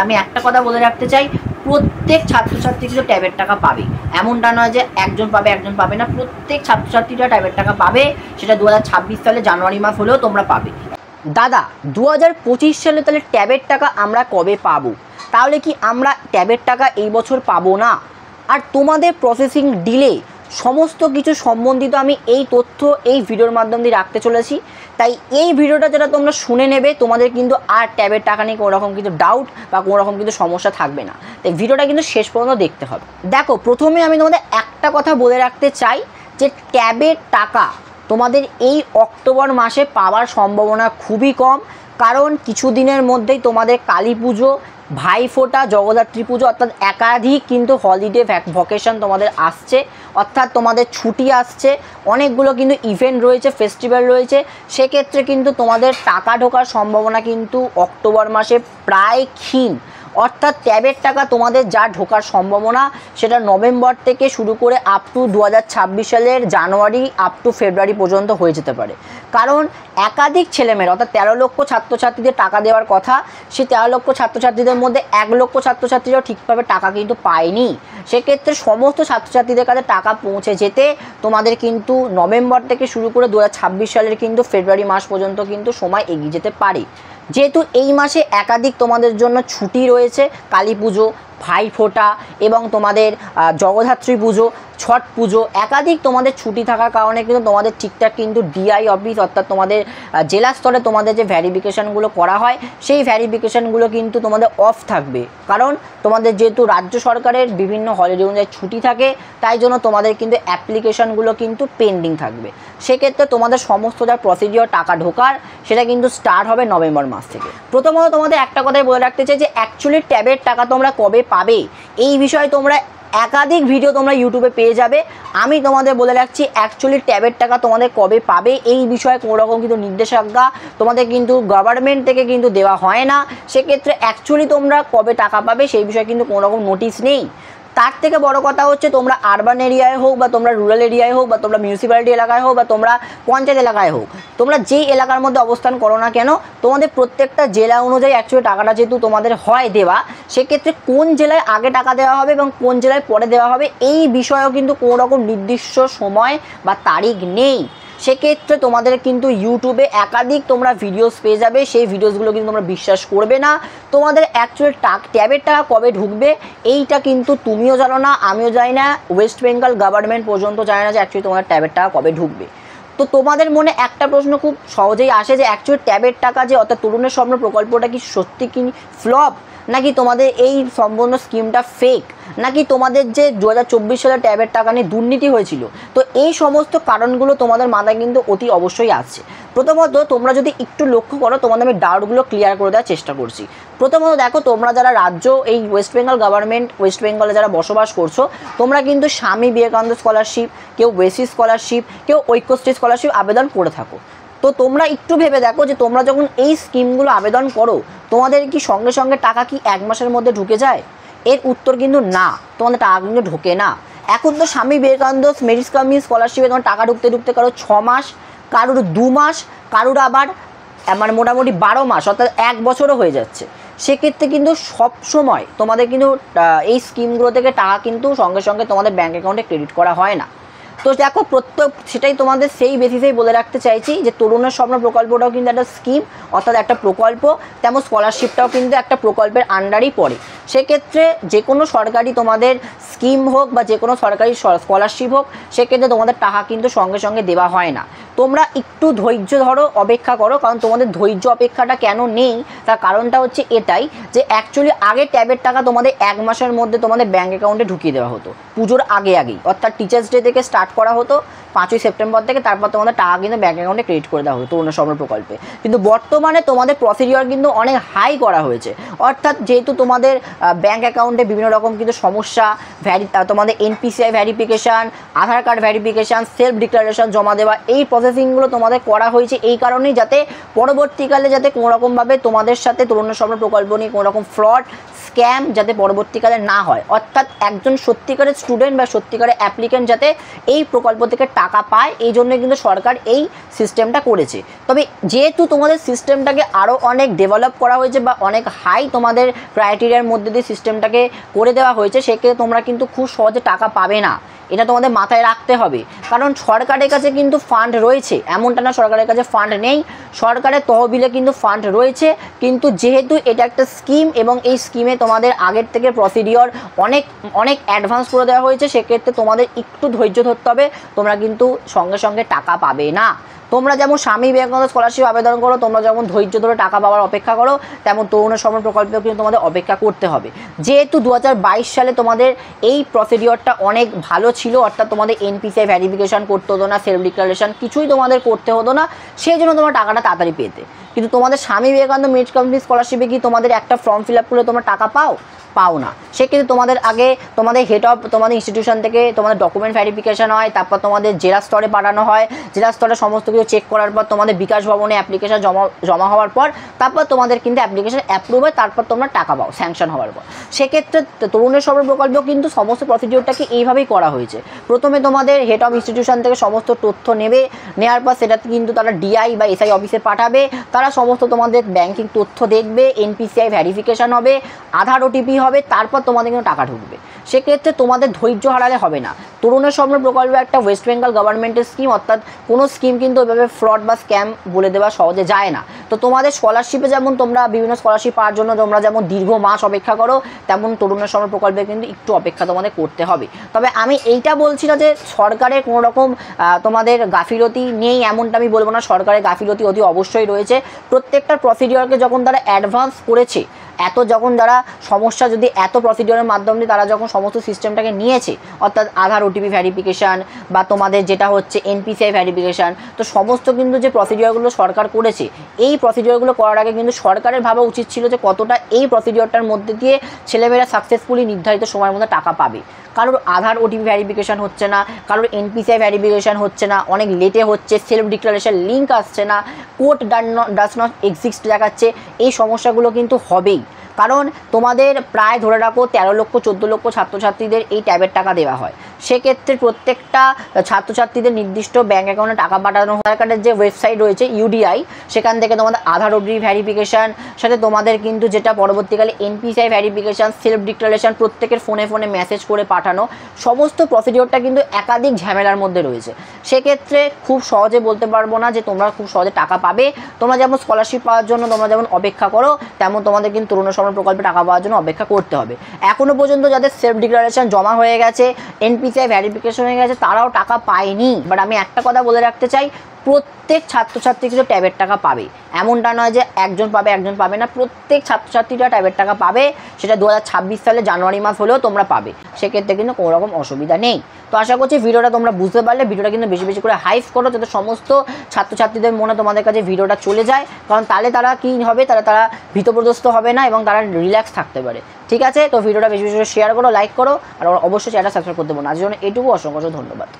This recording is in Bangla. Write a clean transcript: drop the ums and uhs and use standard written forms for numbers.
আমি একটা কথা বলে রাখতে চাই, প্রত্যেক ছাত্রছাত্রী কিন্তু ট্যাবের টাকা পাবে। এমনটা নয় যে একজন পাবে একজন পাবে না, প্রত্যেক ছাত্রছাত্রীরা ট্যাবের টাকা পাবে। সেটা 2026 সালে জানুয়ারি মাস হলেও তোমরা পাবে। দাদা 2025 সালে তাহলে ট্যাবের টাকা আমরা কবে পাবো? তাহলে কি আমরা ট্যাবের টাকা এই বছর পাবো না? আর তোমাদের প্রসেসিং ডিলে সমস্ত কিছু সম্বন্ধিত আমি এই তথ্য এই ভিডিওর মাধ্যম দিয়ে রাখতে চলেছি। তাই এই ভিডিওটা যেটা তোমরা শুনে নেবে, তোমাদের কিন্তু আর ট্যাবের টাকা নিয়ে কোনো রকম কিছু ডাউট বা কোনো রকম কিছু সমস্যা থাকবে না। তাই ভিডিওটা কিন্তু শেষ পর্যন্ত দেখতে হবে। দেখো, প্রথমে আমি তোমাদের একটা কথা বলে রাখতে চাই যে ট্যাবের টাকা তোমাদের এই অক্টোবর মাসে পাওয়ার সম্ভাবনা খুবই কম। কারণ কিছুদিনের মধ্যেই তোমাদের কালী পুজো, ভাইফোঁটা, জগদ্ধাত্রী পুজো অর্থাৎ একাধিক কিন্তু হলিডে ভ্যাকেশন তোমাদের আসছে, অর্থাৎ তোমাদের ছুটি আসছে, অনেকগুলো কিন্তু ইভেন্ট রয়েছে, ফেস্টিভ্যাল রয়েছে। সেক্ষেত্রে কিন্তু তোমাদের টাকা ঢোকার সম্ভাবনা কিন্তু অক্টোবর মাসে প্রায় ক্ষীণ। অর্থাৎ ট্যাবের টাকা তোমাদের যা ঢোকার সম্ভাবনা সেটা নভেম্বর থেকে শুরু করে আপ টু 2026 সালের জানুয়ারি আপ টু ফেব্রুয়ারি পর্যন্ত হয়ে যেতে পারে। কারণ একাধিক ছেলেমেয়েরা অর্থাৎ 13 লক্ষ ছাত্রছাত্রীদের টাকা দেওয়ার কথা, সেই 13 লক্ষ ছাত্রছাত্রীদের মধ্যে 1 লক্ষ ছাত্রছাত্রীরাও ঠিকভাবে টাকা কিন্তু পায়নি। সেক্ষেত্রে সমস্ত ছাত্রছাত্রীদের কাছে টাকা পৌঁছে যেতে তোমাদের কিন্তু নভেম্বর থেকে শুরু করে 2026 সালের কিন্তু ফেব্রুয়ারি মাস পর্যন্ত কিন্তু সময় এগিয়ে যেতে পারে। যেহেতু এই মাসে একাধিক তোমাদের জন্য ছুটি রয়েছে, কালী পুজো, ভাইফোঁটা এবং তোমাদের জগদ্ধাত্রী পুজো, ছট পুজো, একাধিক তোমাদের ছুটি থাকার কারণে কিন্তু তোমাদের ঠিকঠাক কিন্তু ডিআই অফিস অর্থাৎ তোমাদের জেলা স্তরে তোমাদের যে ভ্যারিফিকেশানগুলো করা হয় সেই ভ্যারিফিকেশানগুলো কিন্তু তোমাদের অফ থাকবে। কারণ তোমাদের যেহেতু রাজ্য সরকারের বিভিন্ন হলিডে অনুযায়ী ছুটি থাকে, তাই জন্য তোমাদের কিন্তু অ্যাপ্লিকেশানগুলো কিন্তু পেন্ডিং থাকবে। সেক্ষেত্রে তোমাদের সমস্ত যা প্রসিডিওর টাকা ঢোকার সেটা কিন্তু স্টার্ট হবে নভেম্বর মাস থেকে। প্রথমত তোমাদের একটা কথাই বলে রাখতে চাই যে অ্যাকচুয়ালি ট্যাবের টাকা তোমরা কবে পাবে এই বিষয়ে তোমরা একাধিক ভিডিও তোমরা ইউটিউবে পেয়ে যাবে। আমি তোমাদের বলে রাখছি অ্যাকচুয়ালি ট্যাবের টাকা তোমাদের কবে পাবে এই বিষয়ে কোনো রকম কিন্তু নির্দেশাজ্ঞা তোমাদের কিন্তু গভর্নমেন্ট থেকে কিন্তু দেওয়া হয় না। সেক্ষেত্রে অ্যাকচুয়ালি তোমরা কবে টাকা পাবে সেই বিষয়ে কিন্তু কোনো রকম নোটিশ নেই। তার থেকে বড় কথা হচ্ছে তোমরা আরবান এরিয়ায় হোক বা তোমরা রুরাল এরিয়ায় হোক বা তোমরা মিউনিসিপ্যালিটি এলাকায় হোক বা তোমরা পঞ্চায়েত এলাকায় হোক, তোমরা যেই এলাকার মধ্যে অবস্থান করো না কেন, তোমাদের প্রত্যেকটা জেলা অনুযায়ী অ্যাকচুয়ালি টাকাটা যেহেতু তোমাদের হয় দেওয়া, সেক্ষেত্রে কোন জেলায় আগে টাকা দেওয়া হবে এবং কোন জেলায় পরে দেওয়া হবে এই বিষয়েও কিন্তু কোনো রকম নির্দিষ্ট সময় বা তারিখ নেই। সেক্ষেত্রে তোমাদের কিন্তু ইউটিউবে একাধিক তোমরা ভিডিওস পেয়ে যাবে, সেই ভিডিওসগুলো কিন্তু তোমরা বিশ্বাস করবে না। তোমাদের অ্যাকচুয়াল ট্যাবের টাকা কবে ঢুকবে এইটা কিন্তু তুমিও জানো না, আমিও জানি না, ওয়েস্ট বেঙ্গল গভর্নমেন্ট পর্যন্ত জানে না যে অ্যাকচুয়ালি তোমাদের ট্যাবের টাকা কবে ঢুকবে। তো তোমাদের মনে একটা প্রশ্ন খুব সহজেই আসে যে অ্যাকচুয়ালি ট্যাবের টাকা যে অর্থাৎ তরুণের স্বপ্ন প্রকল্পটা কি সত্যি কি ফ্লপ, নাকি তোমাদের এই সম্পূর্ণ স্কিমটা ফেক, নাকি তোমাদের যে 2024 সালে ট্যাবের টাকা নিয়ে দুর্নীতি হয়েছিল। তো এই সমস্ত কারণগুলো তোমাদের মাথায় কিন্তু অতি অবশ্যই আসছে। প্রথমত তোমরা যদি একটু লক্ষ্য করো, তোমাদের আমি ডাউটগুলো ক্লিয়ার করে দেওয়ার চেষ্টা করছি। প্রথমত দেখো, তোমরা যারা রাজ্য এই ওয়েস্ট বেঙ্গল গভর্নমেন্ট ওয়েস্ট বেঙ্গলে যারা বসবাস করছো, তোমরা কিন্তু স্বামী বিবেকানন্দ স্কলারশিপ, কেউ ওয়েসিস স্কলারশিপ, কেউ ঐক্যশ্রী স্কলারশিপ আবেদন করে থাকো। তো তোমরা একটু ভেবে দেখো যে তোমরা যখন এই স্কিমগুলো আবেদন করো, তোমাদের কি সঙ্গে সঙ্গে টাকা কি 1 মাসের মধ্যে ঢুকে যায়? এর উত্তর কিন্তু না, তোমাদের টাকা কিন্তু ঢোকে না। এখন তো স্বামী বিবেকানন্দ মেরিট কামি স্কলারশিপে তোমার টাকা ঢুকতে ঢুকতে কারো 6 মাস, কারোর 2 মাস, কারোর আবার মানে মোটামুটি 12 মাস অর্থাৎ 1 বছরও হয়ে যাচ্ছে। সেক্ষেত্রে কিন্তু সব সময় তোমাদের কিন্তু এই স্কিমগুলো থেকে টাকা কিন্তু সঙ্গে সঙ্গে তোমাদের ব্যাঙ্ক অ্যাকাউন্টে ক্রেডিট করা হয় না। তো দেখো, সেটাই তোমাদের সেই বেসিসেই বলে রাখতে চাইছি যে তরুণের স্বপ্ন প্রকল্পটাও কিন্তু একটা স্কিম অর্থাৎ একটা প্রকল্প, তেমন স্কলারশিপটাও কিন্তু একটা প্রকল্পের আন্ডারই পড়ে। সেক্ষেত্রে যে কোনো সরকারি তোমাদের স্কিম হোক বা যে কোনো সরকারি স্কলারশিপ হোক, সেক্ষেত্রে তোমাদের টাকা কিন্তু সঙ্গে সঙ্গে দেওয়া হয় না। তোমরা একটু ধৈর্য ধরো, অপেক্ষা করো। কারণ তোমাদের ধৈর্য অপেক্ষাটা কেন নেই তার কারণটা হচ্ছে এটাই যে অ্যাকচুয়ালি আগে ট্যাবের টাকা তোমাদের 1 মাসের মধ্যে তোমাদের ব্যাঙ্ক অ্যাকাউন্টে ঢুকিয়ে দেওয়া হতো পুজোর আগেই, অর্থাৎ টিচার্স ডে থেকে স্টার্ট করা হতো 5ই সেপ্টেম্বর থেকে, তারপর তোমাদের টাকা কিন্তু ব্যাঙ্ক অ্যাকাউন্টে ক্রেডিট করে দেওয়া হতো তরুণের স্বপ্ন প্রকল্পে। কিন্তু বর্তমানে তোমাদের প্রসিডিওর কিন্তু অনেক হাই করা হয়েছে। অর্থাৎ যেহেতু তোমাদের ব্যাঙ্ক অ্যাকাউন্টে বিভিন্ন রকম কিন্তু সমস্যা, তোমাদের এনপিসিআই ভ্যারিফিকেশান, আধার কার্ড ভ্যারিফিকেশান, সেলফ ডিক্লারেশন জমা দেওয়া, এই প্রসেসিংগুলো তোমাদের করা হয়েছে এই কারণেই যাতে পরবর্তীকালে যাতে কোনোরকমভাবে তোমাদের সাথে তরুণের স্বপ্ন প্রকল্প নিয়ে কোনোরকম ফ্রড স্ক্যাম যাতে পরবর্তীকালে না হয়, অর্থাৎ একজন সত্যিকারের স্টুডেন্ট বা সত্যিকারের অ্যাপ্লিকেন্ট যাতে এই প্রকল্প থেকে টাকা পায়, এই জন্য কিন্তু সরকার এই সিস্টেমটা করেছে। তবে যেহেতু তোমাদের সিস্টেমটাকে আরও অনেক ডেভেলপ করা হয়েছে বা অনেক হাই তোমাদের ক্রাইটেরিয়ার মধ্যে দিয়ে সিস্টেমটাকে করে দেওয়া হয়েছে, সেক্ষেত্রে তোমরা কিন্তু খুব সহজে টাকা পাবে না, এটা তোমাদের মাথায় রাখতে হবে। কারণ সরকারের কাছে কিন্তু ফান্ড রয়েছে, এমনটা না সরকারের কাছে ফান্ড নেই, সরকারের তহবিলে কিন্তু ফান্ড রয়েছে। কিন্তু যেহেতু এটা একটা স্কিম এবং এই স্কিমে তোমাদের আগের থেকে প্রসিডিওর অনেক অনেক অ্যাডভান্স করে দেওয়া হয়েছে, সেক্ষেত্রে তোমাদের একটু ধৈর্য ধরতে হবে, তোমরা কিন্তু সঙ্গে সঙ্গে টাকা পাবে না। তোমরা যেমন স্বামী বিবেকানন্দ স্কলারশিপ আবেদন করো, তোমরা যেমন ধৈর্য ধরে টাকা পাওয়ার অপেক্ষা করো, তেমন তরুণ সম প্রকল্পেও কিন্তু তোমাদের অপেক্ষা করতে হবে। যেহেতু 2022 সালে তোমাদের এই প্রসিডিওরটা অনেক ভালো ছিল, অর্থাৎ তোমাদের এনপিসিআই ভেরিফিকেশন করতে হতো না, সেলফ ডিক্লারেশন কিছুই তোমাদের করতে হতো না, সেই জন্য তোমরা টাকাটা তাড়াতাড়ি পেতে। কিন্তু তোমাদের স্বামী বিবেকানন্দ মেরিট কমিটি স্কলারশিপে কি তোমাদের একটা ফর্ম ফিল আপ করলে তোমরা টাকা পাও না। সেক্ষেত্রে তোমাদের আগে তোমাদের হেড অফ তোমাদের ইনস্টিটিউশন থেকে তোমাদের ডকুমেন্ট ভেরিফিকেশন হয়, তারপর তোমাদের জেলা স্তরে পাঠানো হয়, জেলা স্তরে সমস্ত কিছু চেক করার পর তোমাদের বিকাশ ভবনে অ্যাপ্লিকেশন জমা হওয়ার পর তারপর তোমাদের কিন্তু অ্যাপ্লিকেশন অ্যাপ্রুভ হয়, তারপর তোমরা টাকা পাও স্যাংশন হওয়ার পর। সেক্ষেত্রে তরুণের সর্ব প্রকল্প কিন্তু সমস্ত প্রসিডিওরটাকে এইভাবেই করা হয়েছে। প্রথমে তোমাদের হেড অফ ইনস্টিটিউশন থেকে সমস্ত তথ্য নেওয়ার পর সেটা কিন্তু তারা ডিআই বা এসআই অফিসে পাঠাবে, তারা সমস্ত তোমাদের ব্যাংকিং তথ্য দেখবে, এনপিসিআই ভেরিফিকেশন হবে, আধার ওটিপি হবে, তারপর তোমাদের কিন্তু টাকা ঢুকবে। সেক্ষেত্রে তোমাদের ধৈর্য হারালে হবে না। তরুণের স্বপ্ন প্রকল্প একটা ওয়েস্ট বেঙ্গল গভর্নমেন্টের স্কিম, অর্থাৎ কোনো স্কিম কিন্তু ওইভাবে ফ্রড বা স্ক্যাম বলে দেওয়া সহজে যায় না। তো তোমাদের স্কলারশিপে যেমন তোমরা বিভিন্ন স্কলারশিপ পাওয়ার জন্য তোমরা যেমন দীর্ঘ মাস অপেক্ষা করো, তেমন তরুণের স্বপ্ন প্রকল্পে কিন্তু একটু অপেক্ষা তোমাদের করতে হবে। তবে আমি এইটা বলছি না যে সরকারের কোনো রকম তোমাদের গাফিলতি নেই, এমনটা আমি বলবো না। সরকারের গাফিলতি অতি অবশ্যই রয়েছে। প্রত্যেকটা প্রসিডিওরকে যখন তারা অ্যাডভান্স করেছে, যখন যারা সমস্যা যদি এত প্রসিডিওরের মাধ্যমে তারা যখন সমস্ত সিস্টেমটাকে নিয়েছে, অর্থাৎ আধার ওটিপি ভেরিফিকেশান বা তোমাদের যেটা হচ্ছে এনপিসিআই ভেরিফিকেশান, তো সমস্ত কিন্তু যে প্রসিডিওরগুলো সরকার করেছে, এই প্রসিডিওরগুলো করার আগে কিন্তু সরকারের ভাবা উচিত ছিল যে কতটা এই প্রসিডিওরটার মধ্যে দিয়ে ছেলেমেয়েরা সাকসেসফুলি নির্ধারিত সময়ের মধ্যে টাকা পাবে। কারোর আধার ওটিপি ভেরিফিকেশান হচ্ছে না, কারোর এনপিসিআই ভেরিফিকেশান হচ্ছে না, অনেক লেটে হচ্ছে, সেলফ ডিক্লারেশন লিঙ্ক আসছে না, কোড ডাজ নট এক্সিস্ট দেখাচ্ছে, এই সমস্যাগুলো কিন্তু হবেই। কারণ তোমাদের প্রায় ধরে রাখো 13 লক্ষ 14 লক্ষ ছাত্রছাত্রীদের এই ট্যাবের টাকা দেওয়া হয়। সেক্ষেত্রে প্রত্যেকটা ছাত্রছাত্রীদের নির্দিষ্ট ব্যাঙ্ক অ্যাকাউন্টে টাকা পাঠানো হয়। সরকারের যে ওয়েবসাইট রয়েছে ইউডিআই, সেখান থেকে তোমাদের আধার ওটিপি ভেরিফিকেশান, সাথে তোমাদের কিন্তু যেটা পরবর্তীকালে এনপিসিআই ভেরিফিকেশান, সেলফ ডিক্লারেশন, প্রত্যেকের ফোনে মেসেজ করে পাঠানো, সমস্ত প্রসিডিওরটা কিন্তু একাধিক ঝামেলার মধ্যে রয়েছে। সেক্ষেত্রে খুব সহজে বলতে পারবো না যে তোমরা খুব সহজে টাকা পাবে। তোমরা যেমন স্কলারশিপ পাওয়ার জন্য তোমরা যেমন অপেক্ষা করো, তেমন তোমাদের কিন্তু তরুণ প্রকল্পে টাকা পাওয়ার জন্য অপেক্ষা করতে হবে। এখনো পর্যন্ত যাদের সেলফ ডিক্লারেশন জমা হয়ে গেছে, এনপিসিআই ভেরিফিকেশন হয়ে গেছে, তারাও টাকা পায়নি। বাট আমি একটা কথা বলে রাখতে চাই, প্রত্যেক ছাত্রছাত্রী কিন্তু ট্যাবের টাকা পাবে, এমনটা নয় যে একজন পাবে না, প্রত্যেক ছাত্রছাত্রীরা ট্যাবের টাকা পাবে। সেটা 2026 সালে জানুয়ারি মাস হলেও তোমরা পাবে, সেক্ষেত্রে কিন্তু কোনো রকম অসুবিধা নেই। তো আশা করছি ভিডিওটা তোমরা বুঝতে পারলে। ভিডিওটা কিন্তু বেশি বেশি করে হাইপ করো, যাতে সমস্ত ছাত্রছাত্রীদের মনে তোমাদের কাছে ভিডিওটা চলে যায়, কারণ তাহলে তারা কী হবে, তারা ভীতপ্রদস্ত হবে না এবং তারা রিল্যাক্স থাকতে পারে। ঠিক আছে, তো ভিডিওটা বেশি বেশি করে শেয়ার করো, লাইক করো, আর অবশ্যই চ্যানেলটা সাবস্ক্রাইব করতে পারো। আজকের জন্য এটুকু, অসংখ্য ধন্যবাদ।